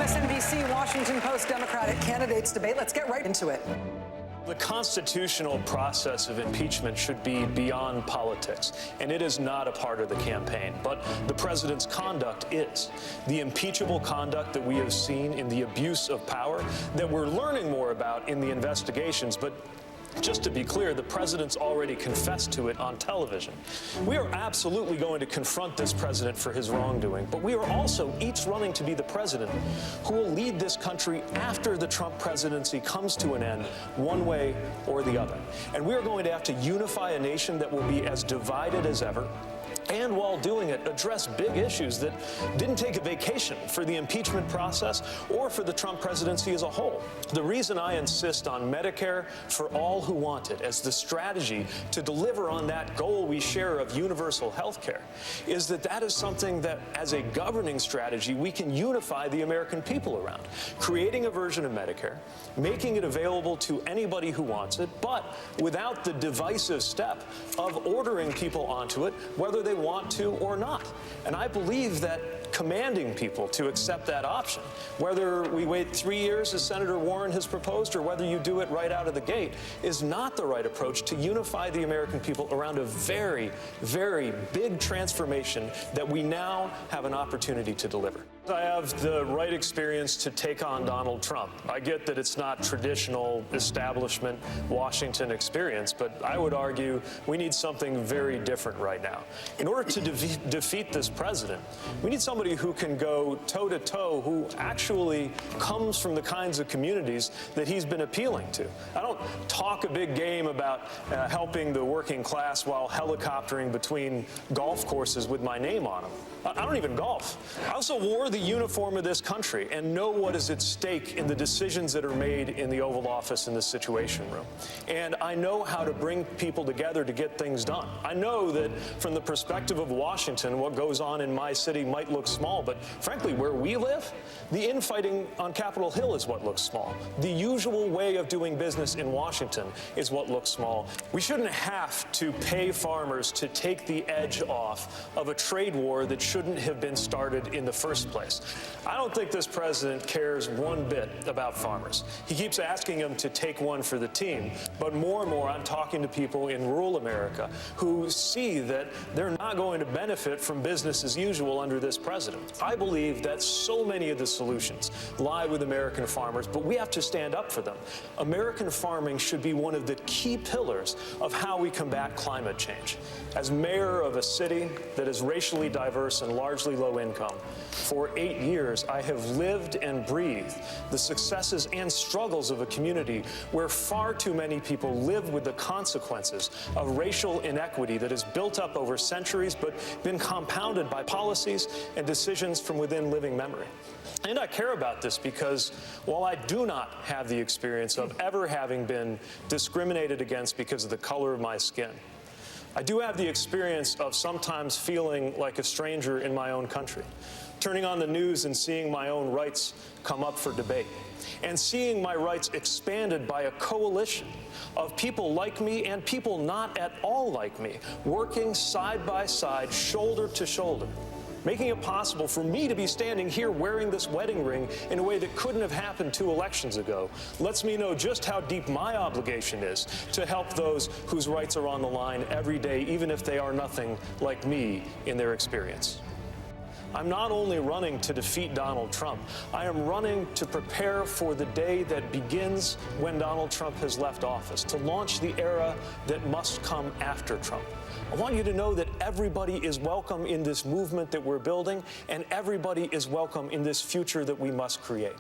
MSNBC Washington Post Democratic candidates debate. Let's get right into it. The constitutional process of impeachment should be beyond politics, and it is not a part of the campaign. But the president's conduct is. The impeachable conduct that we have seen in the abuse of power that we're learning more about in the investigations, but just to be clear, the president's already confessed to it on television. We are absolutely going to confront this president for his wrongdoing, but we are also each running to be the president who will lead this country after the Trump presidency comes to an end, one way or the other. And we are going to have to unify a nation that will be as divided as ever, and while doing it, address big issues that didn't take a vacation for the impeachment process or for the Trump presidency as a whole. The reason I insist on Medicare for all who want it as the strategy to deliver on that goal we share of universal health care is that that is something that, as a governing strategy, we can unify the American people around. Creating a version of Medicare, making it available to anybody who wants it, but without the divisive step of ordering people onto it, whether they want to or not. And I believe that commanding people to accept that option, whether we wait 3 years as Senator Warren has proposed or whether you do it right out of the gate, is not the right approach to unify the American people around a very, very big transformation that we now have an opportunity to deliver. I have the right experience to take on Donald Trump. I get that it's not traditional establishment Washington experience, but I would argue we need something very different right now. In order to defeat this president, we need somebody who can go toe-to-toe, who actually comes from the kinds of communities that he's been appealing to. I don't talk a big game about helping the working class while helicoptering between golf courses with my name on them. I don't even golf. I also wore the uniform of this country and know what is at stake in the decisions that are made in the Oval Office in the Situation Room. And I know how to bring people together to get things done. I know that from the perspective of Washington, what goes on in my city might look small, but frankly, where we live, the infighting on Capitol Hill is what looks small. The usual way of doing business in Washington is what looks small. We shouldn't have to pay farmers to take the edge off of a trade war that shouldn't have been started in the first place. I don't think this president cares one bit about farmers. He keeps asking them to take one for the team, but more and more I'm talking to people in rural America who see that they're not going to benefit from business as usual under this president. I believe that so many of the solutions lie with American farmers, but we have to stand up for them. American farming should be one of the key pillars of how we combat climate change. As mayor of a city that is racially diverse and largely low income, for 8 years I have lived and breathed the successes and struggles of a community where far too many people live with the consequences of racial inequity that has built up over centuries but been compounded by policies and decisions from within living memory. And I care about this because while I do not have the experience of ever having been discriminated against because of the color of my skin, I do have the experience of sometimes feeling like a stranger in my own country, turning on the news and seeing my own rights come up for debate, and seeing my rights expanded by a coalition of people like me and people not at all like me, working side by side, shoulder to shoulder, making it possible for me to be standing here wearing this wedding ring in a way that couldn't have happened 2 elections ago, lets me know just how deep my obligation is to help those whose rights are on the line every day, even if they are nothing like me in their experience. I'm not only running to defeat Donald Trump, I am running to prepare for the day that begins when Donald Trump has left office, to launch the era that must come after Trump. I want you to know that everybody is welcome in this movement that we're building, and everybody is welcome in this future that we must create.